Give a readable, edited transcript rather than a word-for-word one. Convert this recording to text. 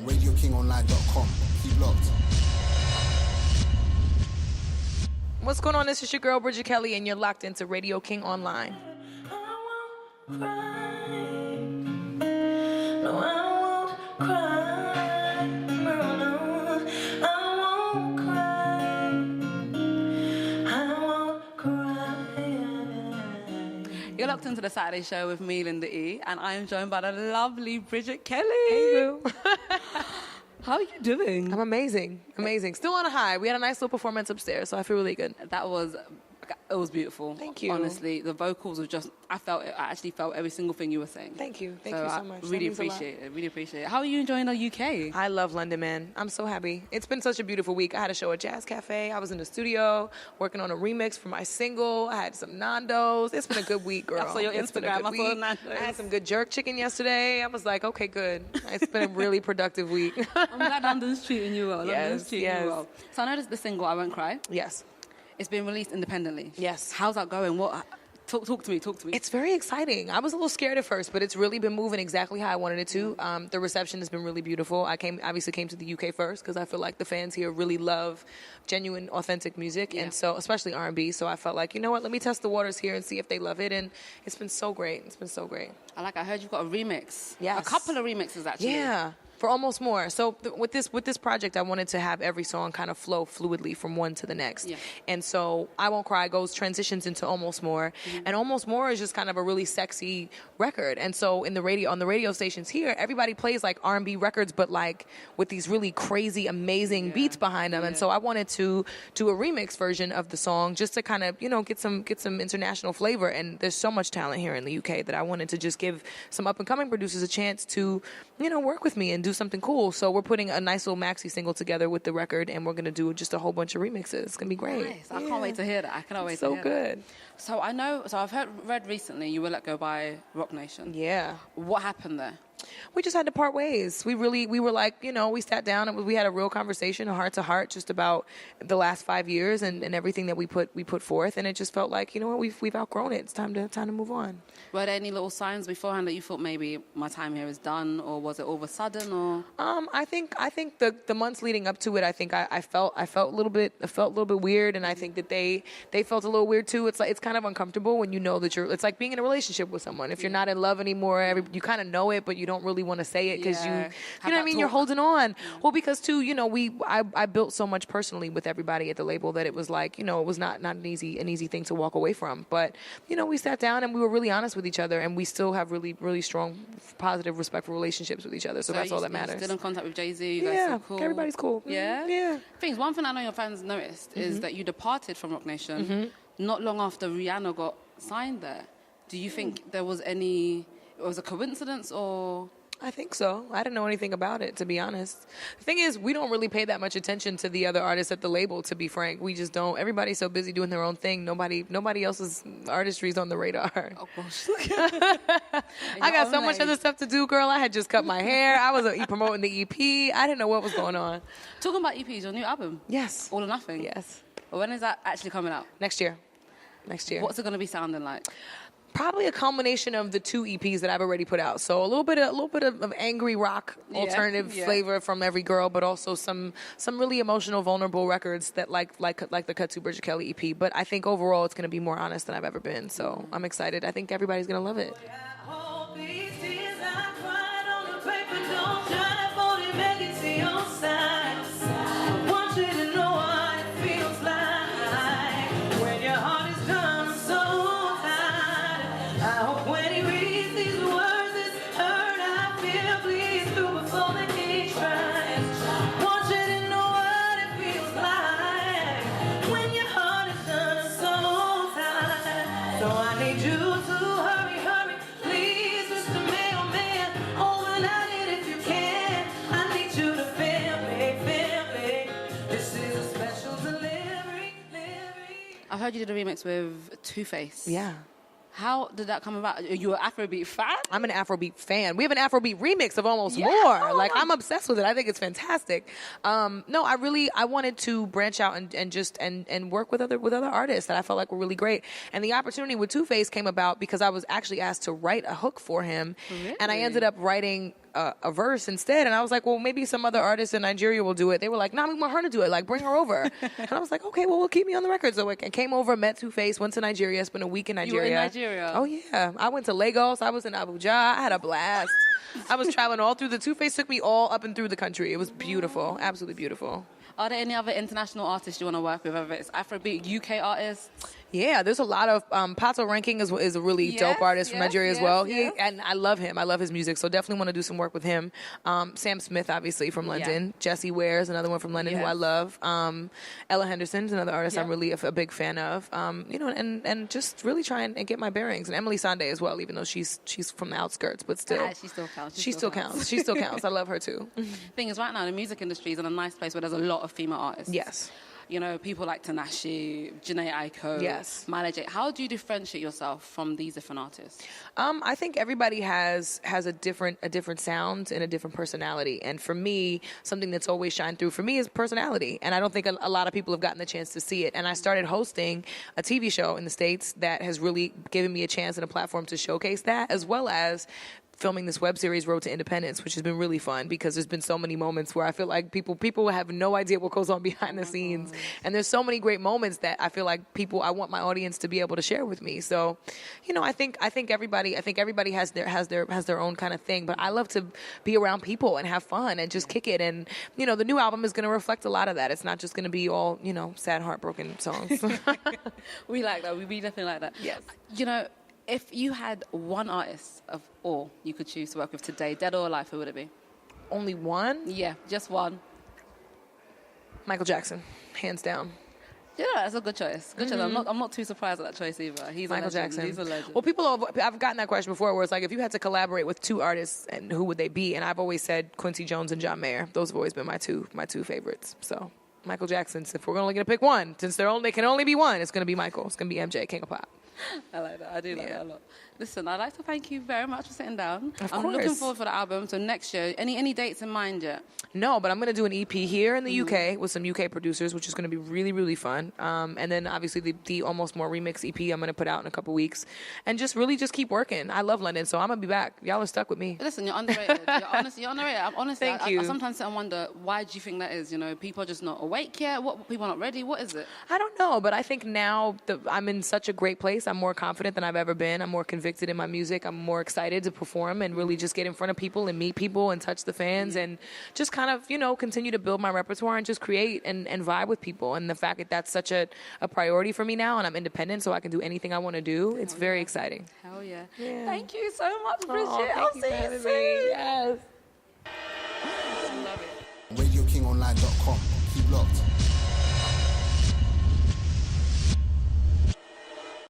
RadioKingOnline.com. Keep locked. What's going on? This is your girl, Bridget Kelly, and you're locked into Radio King Online. You're locked into the Saturday show with Mila and the E, and I am joined by the lovely Bridget Kelly. Hey, boo. How are you doing? I'm amazing. Amazing. Still on a high. We had a nice little performance upstairs, so I feel really good. It was beautiful. Thank you. Honestly, the vocals were just, I actually felt every single thing you were saying. Thank you. Thank you so much. Really appreciate it. How are you enjoying the UK? I love London, man. I'm so happy. It's been such a beautiful week. I had a show at Jazz Cafe. I was in the studio working on a remix for my single. I had some Nando's. It's been a good week, girl. I saw your Instagram. I saw Nando's. I had some good jerk chicken yesterday. I was like, okay, good. It's been a really productive week. I'm glad London's treating you well. Yes. You well. So I noticed the single, I Won't Cry. Yes. It's been released independently. Yes. How's that going? Talk to me. It's very exciting. I was a little scared at first, but it's really been moving exactly how I wanted it to. The reception has been really beautiful. I obviously came to the UK first because I feel like the fans here really love genuine, authentic music, and so especially R&B. So I felt like, you know what, let me test the waters here and see if they love it. And it's been so great. I heard you've got a remix. Yes. A couple of remixes, actually. Yeah. For Almost More. So with this project, I wanted to have every song kind of flow fluidly from one to the next. Yeah. And so I Won't Cry transitions into Almost More. Mm-hmm. And Almost More is just kind of a really sexy record. And so on the radio stations here, everybody plays like R&B records, but like with these really crazy, amazing beats behind them. Yeah. And so I wanted to do a remix version of the song just to kind of, get some international flavor. And there's so much talent here in the UK that I wanted to just give some up and coming producers a chance to, work with me and do something cool. So we're putting a nice little maxi single together with the record, and we're going to do just a whole bunch of remixes. It's going to be great. Nice. I can't wait to hear that. I cannot wait to hear that. So good. So I've read recently you were let go by Roc Nation. Yeah. What happened there? We just had to part ways. We were like, we sat down and we had a real conversation, a heart to heart, just about the last 5 years and everything that we put forth. And it just felt like, we've outgrown it. It's time to move on. Were there any little signs beforehand that you thought maybe my time here is done, or was it all of a sudden, or? I think the months leading up to it, I think I felt a little bit weird, and I think that they felt a little weird too. It's kind of uncomfortable when you know that it's like being in a relationship with someone. If you're not in love anymore, you kind of know it, but you don't really want to say it because you know what I mean. You're holding on. Well, because too, I built so much personally with everybody at the label that it was like, it was not an easy thing to walk away from. But we sat down and we were really honest with each other, and we still have really, really strong, positive, respectful relationships with each other. So that's all that matters. Still in contact with Jay-Z? You guys are cool? Everybody's cool. Yeah? Yeah. One thing I know your fans noticed is that you departed from Roc Nation not long after Rihanna got signed there. Do you think it was a coincidence, or? I think so. I didn't know anything about it, to be honest. The thing is, we don't really pay that much attention to the other artists at the label, to be frank. We just don't. Everybody's so busy doing their own thing. Nobody else's artistry is on the radar. Oh, gosh. I got so much other stuff to do, girl. I had just cut my hair. I was promoting the EP. I didn't know what was going on. Talking about EPs, your new album? Yes. All or Nothing? Yes. Well, when is that actually coming out? Next year. What's it going to be sounding like? Probably a combination of the 2 EPs that I've already put out. So a little bit of angry rock alternative flavor from every girl, but also some really emotional, vulnerable records that like the Cut to Bridget Kelly EP. But I think overall it's going to be more honest than I've ever been. So I'm excited. I think everybody's going to love it. I heard you did a remix with Two-Face. Yeah. How did that come about? Are you an Afrobeat fan? I'm an Afrobeat fan. We have an Afrobeat remix of Almost More. Oh. I'm obsessed with it. I think it's fantastic. No, I wanted to branch out and work with other artists that I felt like were really great. And the opportunity with Two-Face came about because I was actually asked to write a hook for him. Really? And I ended up writing a verse instead. And I was like, well, maybe some other artist in Nigeria will do it. They were like, nah, we want her to do it. Like, bring her over. And I was like, okay, well, we'll keep me on the record. So I came over, met Two-Face, went to Nigeria, spent a week in Nigeria. You were in Nigeria? Oh, yeah. I went to Lagos. I was in Abuja. I had a blast. I was traveling all through. The Two-Face took me all up and through the country. It was beautiful. Absolutely beautiful. Are there any other international artists you want to work with, whether it's AfroBeat UK artists? Yeah, there's a lot of Patoranking is a really dope artist from Nigeria as well. And I love him. I love his music, so definitely want to do some work with him. Sam Smith, obviously from London. Jessie Ware is another one from London who I love. Elle Handerson is another artist I'm really a big fan of. You know, and just really trying and get my bearings. And Emeli Sande as well, even though she's from the outskirts, but still. She still counts. She still counts. She still counts. I love her too. Thing is, right now the music industry is in a nice place where there's a lot of female artists. Yes. You know, people like Tinashe, Jhene, Aiko, Mila. How do you differentiate yourself from these different artists? I think everybody has a different sound and a different personality. And for me, something that's always shined through for me is personality. And I don't think a lot of people have gotten the chance to see it. And I started hosting a TV show in the States that has really given me a chance and a platform to showcase that, as well as filming this web series, Road to Independence, which has been really fun because there's been so many moments where I feel like people have no idea what goes on behind the scenes. And there's so many great moments that I feel like I want my audience to be able to share with me. So, you know, I think everybody has their own kind of thing, but I love to be around people and have fun and just kick it. And, you know, the new album is going to reflect a lot of that. It's not just going to be all, you know, sad, heartbroken songs. We like that. We definitely like that. Yes. You know, if you had one artist of all you could choose to work with today, dead or alive, who would it be? Only one? Yeah, just one. Michael Jackson, hands down. Yeah, that's a good choice. Good choice. I'm not too surprised at that choice either. He's Michael a legend. Jackson. He's a legend. Well, I've gotten that question before, where it's like, if you had to collaborate with two artists, and who would they be? And I've always said Quincy Jones and John Mayer. Those have always been my two favorites. So Michael Jackson. If we're only gonna pick one, since they can only be one, it's gonna be Michael. It's gonna be MJ, King of Pop. I like that. I do like that a lot. Listen, I'd like to thank you very much for sitting down. I'm looking forward for the album. So next year, any dates in mind yet? No, but I'm going to do an EP here in the UK with some UK producers, which is going to be really, really fun. And then obviously the Almost More remix EP I'm going to put out in a couple weeks. And just keep working. I love London, so I'm going to be back. Y'all are stuck with me. Listen, you're underrated. You're underrated. I'm honestly, Thank you. I sometimes sit and wonder, why do you think that is? You know, people are just not awake yet? People are not ready? What is it? I don't know, but I think now I'm in such a great place. I'm more confident than I've ever been. I'm more convicted in my music. I'm more excited to perform and really just get in front of people and meet people and touch the fans and just kind of, you know, continue to build my repertoire and just create and vibe with people. And the fact that that's such a priority for me now, and I'm independent, so I can do anything I want to do, it's very exciting. Hell yeah. Thank you so much, Bridget. I'll see you soon. Yes. RadioKingOnline.com. Keep locked.